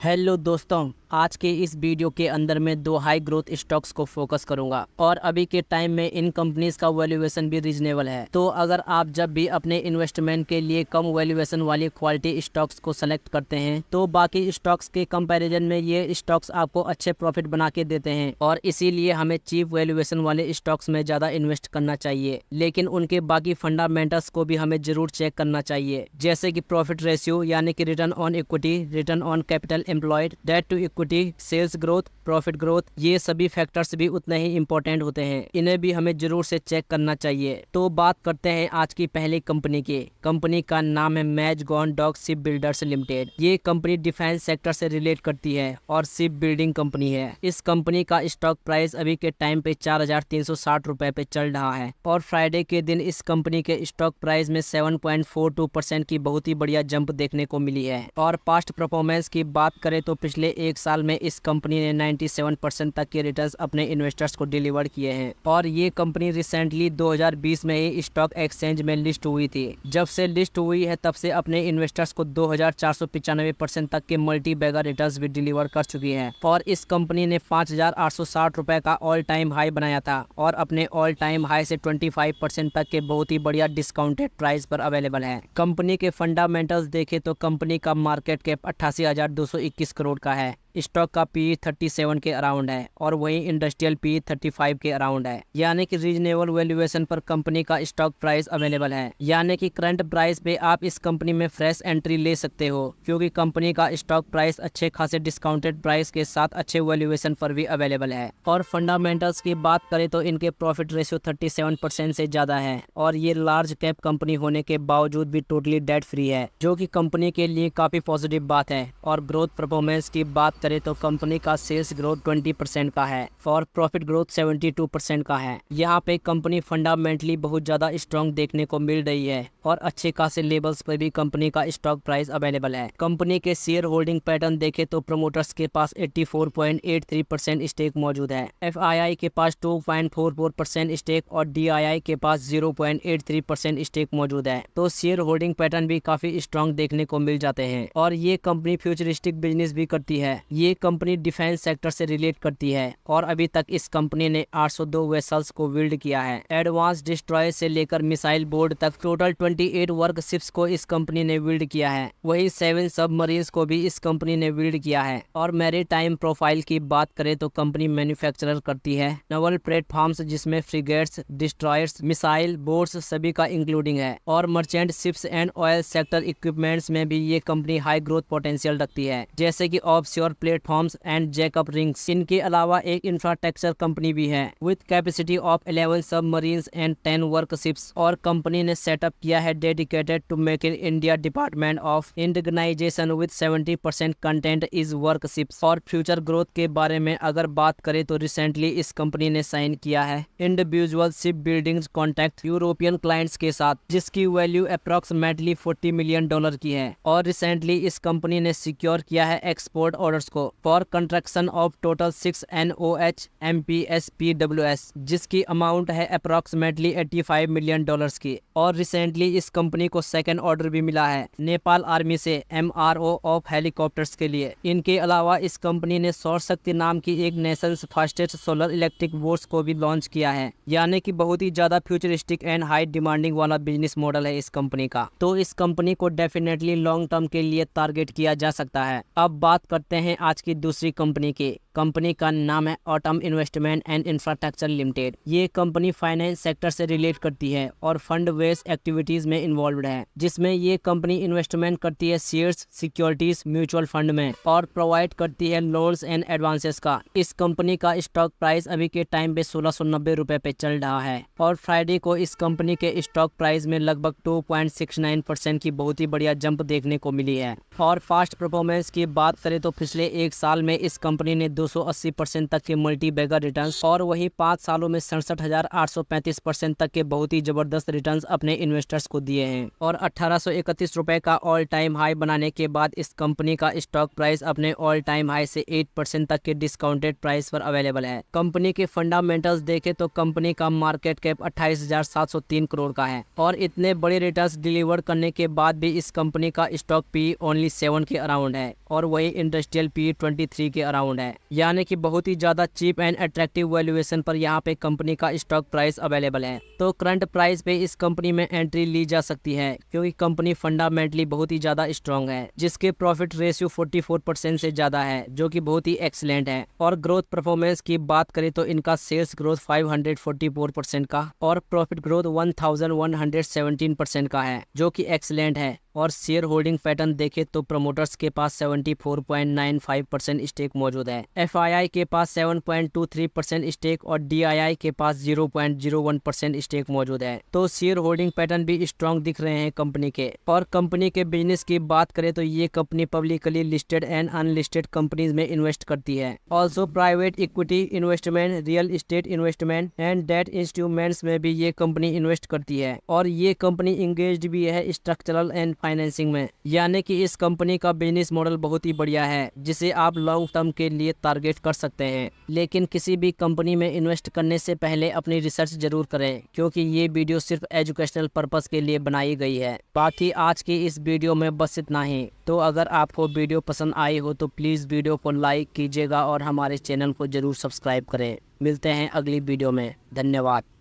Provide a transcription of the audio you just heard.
Hello दोस्तों, आज के इस वीडियो के अंदर मैं दो हाई ग्रोथ स्टॉक्स को फोकस करूंगा और अभी के टाइम में इन कंपनीज का वैल्यूएशन भी रीजनेबल है। तो अगर आप जब भी अपने इन्वेस्टमेंट के लिए कम वैल्यूएशन वाली क्वालिटी स्टॉक्स को सेलेक्ट करते हैं तो बाकी स्टॉक्स के कंपैरिजन में ये स्टॉक्स आपको अच्छे प्रॉफिट बना के देते हैं और इसीलिए हमें चीप वैल्यूएशन वाले स्टॉक्स में ज़्यादा इन्वेस्ट करना चाहिए। लेकिन उनके बाकी फंडामेंटल्स को भी हमें जरूर चेक करना चाहिए, जैसे कि प्रॉफिट रेशियो यानी कि return on equity, return on capital employed, debt to equity, sales growth, profit growth. ये सभी फैक्टर्स भी उतने ही इंपॉर्टेंट होते हैं, इन्हें भी हमें जरूर से चेक करना चाहिए। तो बात करते हैं आज की पहली कंपनी की। कंपनी का नाम है मैजगॉन डॉक शिप बिल्डर्स लिमिटेड। ये कंपनी डिफेंस सेक्टर से रिलेट करती है और शिप बिल्डिंग कंपनी है। इस कंपनी का स्टॉक प्राइस अभी के टाइम पे 4,360 रुपए पे चल रहा है और फ्राइडे के दिन इस कंपनी के स्टॉक प्राइस में 7.42% की बहुत ही बढ़िया जंप देखने को मिली है। और पास्ट परफॉर्मेंस की बात करें तो पिछले एक साल में इस कंपनी ने 97% तक के रिटर्न्स अपने इन्वेस्टर्स को डिलीवर किए हैं। और ये कंपनी रिसेंटली 2020 में ही स्टॉक एक्सचेंज में लिस्ट हुई थी। जब से लिस्ट हुई है तब से अपने इन्वेस्टर्स को 2,495% तक के मल्टी बैगर रिटर्न्स भी डिलीवर कर चुकी है। और इस कंपनी ने 5,860 रुपए का ऑल टाइम हाई बनाया था और अपने ऑल टाइम हाई से 25% तक के बहुत ही बढ़िया डिस्काउंटेड प्राइस पर अवेलेबल है। कंपनी के फंडामेंटल्स देखें तो कंपनी का मार्केट कैप 88,221 करोड़ का है। स्टॉक का पी 37 के अराउंड है और वहीं इंडस्ट्रियल पी 35 के अराउंड है, यानी कि रीजनेबल वैल्यूएशन पर कंपनी का स्टॉक प्राइस अवेलेबल है। यानी कि करंट प्राइस पे आप इस कंपनी में फ्रेश एंट्री ले सकते हो, क्योंकि कंपनी का स्टॉक प्राइस अच्छे खासे डिस्काउंटेड प्राइस के साथ अच्छे वैल्यूएशन पर भी अवेलेबल है। और फंडामेंटल्स की बात करें तो इनके प्रॉफिट रेशियो 37% से ज्यादा है और ये लार्ज कैप कंपनी होने के बावजूद भी टोटली डेट फ्री है, जो कि कंपनी के लिए काफी पॉजिटिव बात है। और ग्रोथ परफॉर्मेंस की बात करें तो कंपनी का सेल्स ग्रोथ 20% का है और प्रॉफिट ग्रोथ 72% का है। यहाँ पे कंपनी फंडामेंटली बहुत ज्यादा स्ट्रॉन्ग देखने को मिल रही है और अच्छे खासे लेवल्स पर भी कंपनी का स्टॉक प्राइस अवेलेबल है। कंपनी के शेयर होल्डिंग पैटर्न देखे तो प्रमोटर्स के पास 84.83% स्टेक मौजूद है, FII के पास 2.44% स्टेक और DII के पास 0.83% स्टेक मौजूद है। तो शेयर होल्डिंग पैटर्न भी काफी स्ट्रॉन्ग देखने को मिल जाते हैं। और ये कंपनी फ्यूचरिस्टिक बिजनेस भी करती है। ये कंपनी डिफेंस सेक्टर से रिलेट करती है और अभी तक इस कंपनी ने 802 वेसल्स को बिल्ड किया है। एडवांस डिस्ट्रॉयर से लेकर मिसाइल बोर्ड तक टोटल 28 वर्क शिप्स को इस कंपनी ने बिल्ड किया है। वही 7 सबमरीन्स को भी इस कंपनी ने बिल्ड किया है। और मैरीटाइम प्रोफाइल की बात करें तो कंपनी मैन्युफैक्चरर करती है नवल प्लेटफॉर्म्स, जिसमें फ्रिगेट्स, डिस्ट्रॉयर्स, मिसाइल बोर्ड्स सभी का इंक्लूडिंग है। और merchant ships and oil sector equipments में भी ये कंपनी हाई ग्रोथ पोटेंशियल रखती है, जैसे कि offshore platforms and jack up rigs. इनके अलावा एक इंफ्रास्ट्रक्चर कंपनी भी है with capacity of 11 submarines and 10 work ships. और कंपनी ने सेटअप किया है dedicated to make in India department of indigenisation with 70% content is work ships. और फ्यूचर ग्रोथ के बारे में अगर बात करें तो रिसेंटली इस कंपनी ने साइन किया है individual ship building contract European clients के साथ, जिसकी वैल्यू अप्रोक्सीमेटली $40 मिलियन की है। और रिसेंटली इस कंपनी ने सिक्योर किया है एक्सपोर्ट ऑर्डर्स को for construction of total 6 NOH MPS PWS, जिसकी अमाउंट है अप्रोक्सीमेटली $85 मिलियन की। और रिसेंटली इस कंपनी को सेकंड ऑर्डर भी मिला है नेपाल आर्मी से MRO ऑफ हेलीकॉप्टर्स के लिए। इनके अलावा इस कंपनी ने सौर शक्ति नाम की एक Nations fastest solar electric boats को भी लॉन्च किया है, यानी कि बहुत ही ज्यादा फ्यूचरिस्टिक एंड हाई डिमांडिंग वाला बिजनेस मॉडल है इस कंपनी का। तो इस कंपनी को डेफिनेटली लॉन्ग टर्म के लिए टारगेट किया जा सकता है। अब बात करते हैं आज की दूसरी कंपनी की। कंपनी का नाम है autumn investment and infrastructure limited. ये कंपनी फाइनेंस सेक्टर से रिलेट करती है और फंड बेस्ड एक्टिविटीज में इन्वॉल्व है, जिसमें ये कंपनी इन्वेस्टमेंट करती है शेयर्स, सिक्योरिटीज, म्यूचुअल फंड में और प्रोवाइड करती है लोन्स एंड एडवांसेस का। इस कंपनी का स्टॉक प्राइस अभी के टाइम पे 1690 रुपए पे चल रहा है और फ्राइडे को इस कंपनी के स्टॉक प्राइस में लगभग 2.69% की बहुत ही बढ़िया जंप देखने को मिली है। और फास्ट परफॉर्मेंस की बात करें तो पिछले एक साल में इस कंपनी ने 280% तक के मल्टी बैगर रिटर्न्स और वही 5 सालों में 67,835% तक के बहुत ही जबरदस्त रिटर्न्स अपने इन्वेस्टर्स को दिए हैं। और 1831 रुपए का ऑल टाइम हाई बनाने के बाद इस कंपनी का स्टॉक प्राइस अपने ऑल टाइम हाई से 8% तक के डिस्काउंटेड प्राइस पर अवेलेबल है। कंपनी के फंडामेंटल्स देखें तो कंपनी का मार्केट कैप 28,703 करोड़ का है और इतने बड़े रिटर्न्स डिलीवर करने के बाद भी इस कंपनी का स्टॉक पी ओनली 7 के अराउंड है और वही इंडस्ट्रियल पी 23 के अराउंड है, यानी कि बहुत ही ज्यादा चीप एंड अट्रैक्टिव वैल्यूएशन पर यहाँ पे कंपनी का स्टॉक प्राइस अवेलेबल है। तो करंट प्राइस पे इस कंपनी में एंट्री ली जा सकती है क्योंकि कंपनी फंडामेंटली बहुत ही ज्यादा स्ट्रॉन्ग है, जिसके प्रॉफिट रेशियो 44% से ज्यादा है, जो कि बहुत ही एक्सीलेंट है। और ग्रोथ परफॉर्मेंस की बात करें तो इनका सेल्स ग्रोथ 544% का और प्रॉफिट ग्रोथ 1117% का है, जो कि एक्सीलेंट है। और शेयर होल्डिंग पैटर्न देखें तो प्रमोटर्स के पास 74.95% स्टेक मौजूद है, FII के पास 7.23% स्टेक और DII के पास 0.01% स्टेक मौजूद है। तो शेयर होल्डिंग पैटर्न भी स्ट्रॉन्ग दिख रहे हैं कंपनी के। और कंपनी के बिजनेस की बात करें तो ये company publicly listed and unlisted companies में इन्वेस्ट करती है। Also private equity investment, real estate investment and debt instruments में भी ये कंपनी इन्वेस्ट करती है। और ये कंपनी इंगेज्ड भी है स्ट्रक्चरल एंड फाइनेंसिंग में, यानी कि इस कंपनी का बिजनेस मॉडल बहुत ही बढ़िया है जिसे आप लॉन्ग टर्म के लिए टारगेट कर सकते हैं। लेकिन किसी भी कंपनी में इन्वेस्ट करने से पहले अपनी रिसर्च जरूर करें क्योंकि ये वीडियो सिर्फ एजुकेशनल पर्पस के लिए बनाई गई है। बाकी आज की इस वीडियो में बस इतना ही। तो अगर आपको वीडियो पसंद आई हो तो प्लीज़ वीडियो को लाइक कीजिएगा और हमारे चैनल को जरूर सब्सक्राइब करें। मिलते हैं अगली वीडियो में। धन्यवाद।